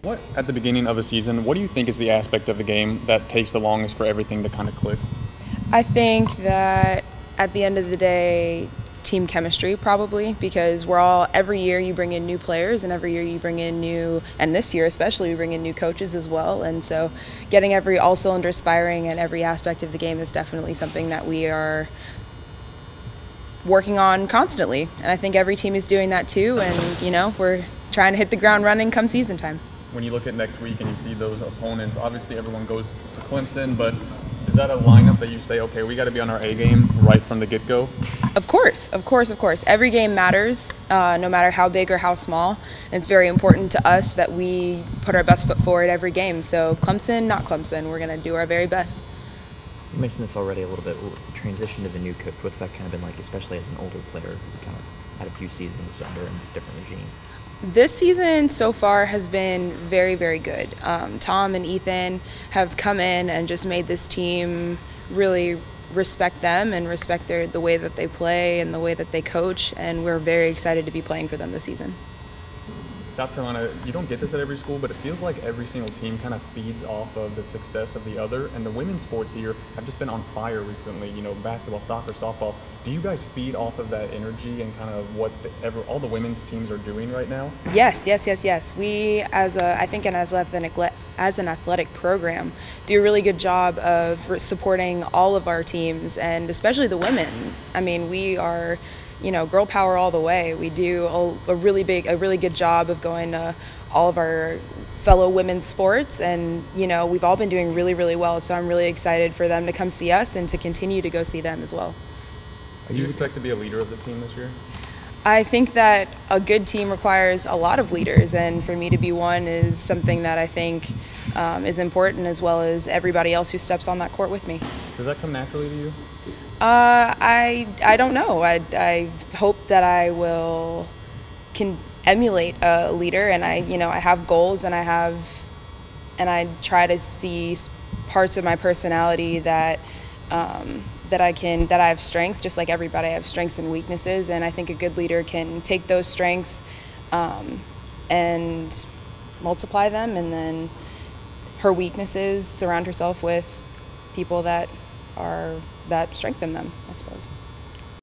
What, at the beginning of a season, what do you think is the aspect of the game that takes the longest for everything to kind of click? I think that at the end of the day, team chemistry probably, because every year you bring in new players and every year you bring in and this year especially we bring in new coaches as well, and so getting all cylinders firing at every aspect of the game is definitely something that we are working on constantly, and I think every team is doing that too, and we're trying to hit the ground running come season time. When you look at next week and you see those opponents, obviously everyone goes to Clemson, but is that a lineup that you say, okay, we got to be on our A game right from the get-go? Of course. Every game matters, no matter how big or how small. And it's very important to us that we put our best foot forward every game. So Clemson, not Clemson, we're going to do our very best. You mentioned this already a little bit, with the transition to the new coach. What's that kind of been like, especially as an older player who kind of had a few seasons under a different regime? This season so far has been very, very good. Tom and Ethan have come in and just made this team really respect them and respect the way that they play and the way that they coach, and we're very excited to be playing for them this season. South Carolina, you don't get this at every school, but it feels like every single team kind of feeds off of the success of the other, and the women's sports here have just been on fire recently, basketball, soccer, softball. Do you guys feed off of that energy and kind of what all the women's teams are doing right now? Yes. We, as an athletic program, do a really good job of supporting all of our teams, and especially the women. I mean, we are girl power all the way. We do a really good job of going to all of our fellow women's sports, and we've all been doing really, really well. So I'm really excited for them to come see us and to continue to go see them as well. Do you expect to be a leader of this team this year? I think that a good team requires a lot of leaders, and for me to be one is something that I think is important, as well as everybody else who steps on that court with me. Does that come naturally to you? I don't know. I hope that I can emulate a leader, and I have goals, and I try to see parts of my personality that I have strengths, just like everybody. I have strengths and weaknesses, and I think a good leader can take those strengths and multiply them, and then her weaknesses, surround herself with people that strengthen them, I suppose.